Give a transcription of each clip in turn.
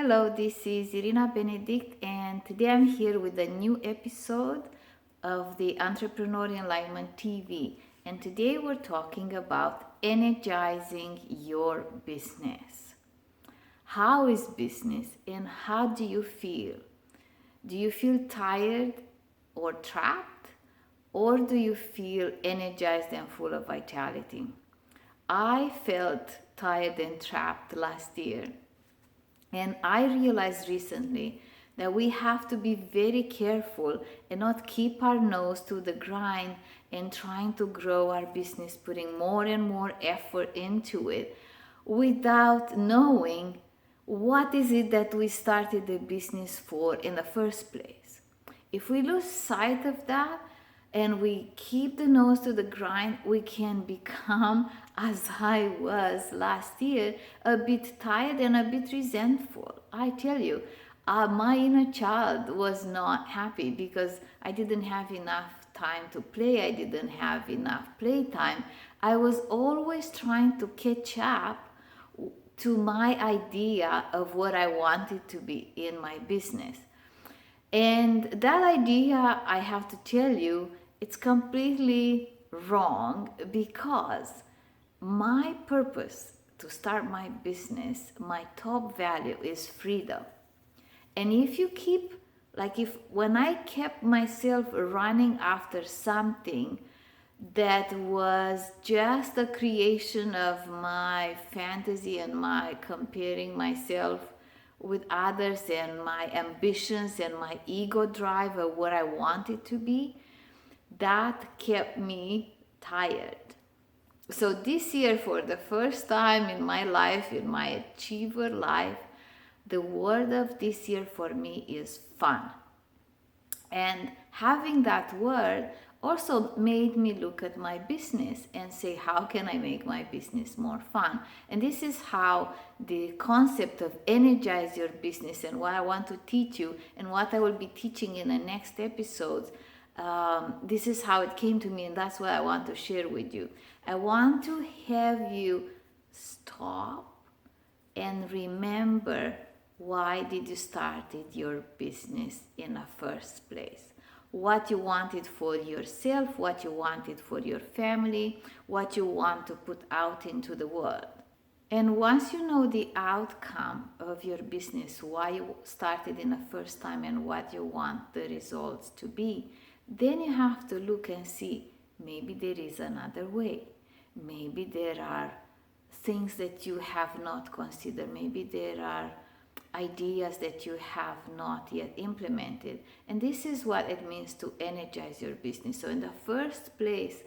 Hello, this is Irina Benedict, and today I'm here with a new episode of the Entrepreneur Enlightenment TV. And today we're talking about energizing your business. How is business and how do you feel? Do you feel tired or trapped, or do you feel energized and full of vitality? I felt tired and trapped last year. And I realized recently that we have to be very careful and not keep our nose to the grind and trying to grow our business, putting more and more effort into it without knowing what is it that we started the business for in the first place. If we lose sight of that, and we keep the nose to the grind, we can become, as I was last year, a bit tired and a bit resentful. I tell you, my inner child was not happy because I didn't have enough time to play, I didn't have enough playtime. I was always trying to catch up to my idea of what I wanted to be in my business. And that idea, I have to tell you, it's completely wrong because my purpose to start my business, my top value is freedom. And if you keep, like if when I kept myself running after something that was just a creation of my fantasy and my comparing myself with others and my ambitions and my ego drive of what I wanted to be, that kept me tired. So this year, for the first time in my life, in my achiever life, the word of this year for me is fun. And having that word also made me look at my business and say, how can I make my business more fun? And this is how the concept of energize your business and what I want to teach you and what I will be teaching in the next episodes. This is how it came to me, and that's what I want to share with you. I want to have you stop and remember, why did you started your business in the first place? What you wanted for yourself, what you wanted for your family, what you want to put out into the world. And once you know the outcome of your business, why you started in the first time and what you want the results to be, then you have to look and see, maybe there is another way. Maybe there are things that you have not considered. Maybe there are ideas that you have not yet implemented. And this is what it means to energize your business. So in the first place,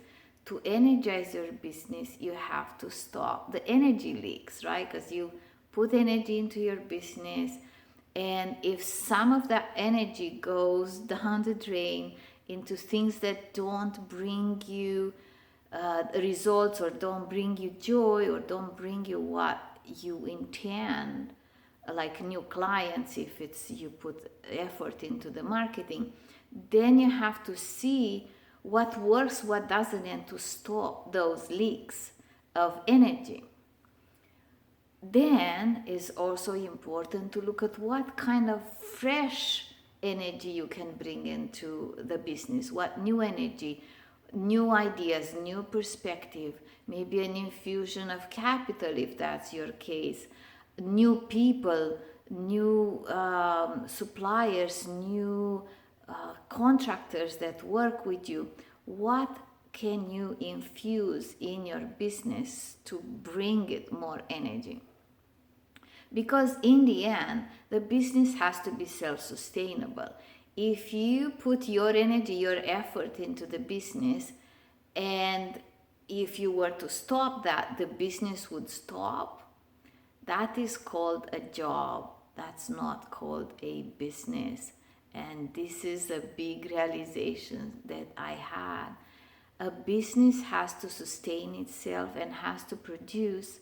to energize your business, you have to stop the energy leaks, right? Because you put energy into your business, and if some of that energy goes down the drain into things that don't bring you results, or don't bring you joy, or don't bring you what you intend, like new clients, if it's you put effort into the marketing, then you have to see what works, what doesn't, and to stop those leaks of energy. Then it's also important to look at what kind of fresh energy you can bring into the business, what new energy, new ideas, new perspective, maybe an infusion of capital if that's your case, new people, new suppliers, new contractors that work with you. What can you infuse in your business to bring it more energy? Because in the end, the business has to be self-sustainable. If you put your energy, your effort into the business, and if you were to stop that, the business would stop. That is called a job. That's not called a business. And this is a big realization that I had. A business has to sustain itself and has to produce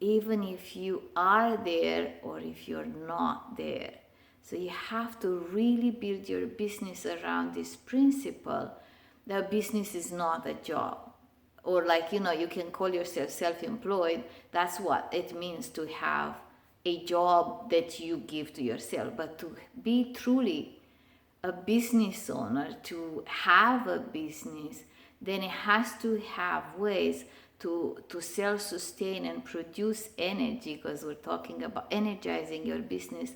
even if you are there or if you're not there. So you have to really build your business around this principle that business is not a job. Or you can call yourself self-employed. That's what it means to have a job that you give to yourself, but to be truly a business owner, to have a business, then it has to have ways to self-sustain and produce energy, because we're talking about energizing your business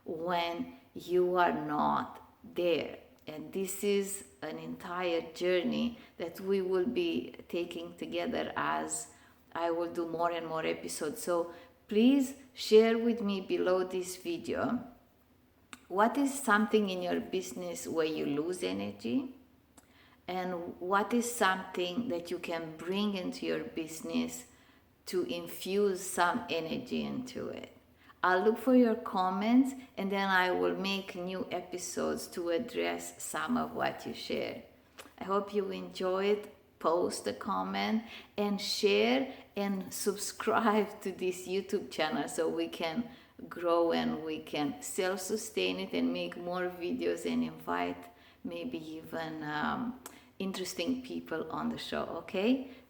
when you are not there. And this is an entire journey that we will be taking together as I will do more and more episodes. So please share with me below this video, what is something in your business where you lose energy? And what is something that you can bring into your business to infuse some energy into it? I'll look for your comments, and then I will make new episodes to address some of what you share. I hope you enjoy it. Post a comment and share and subscribe to this YouTube channel so we can grow and we can self-sustain it and make more videos and invite maybe even interesting people on the show. Okay,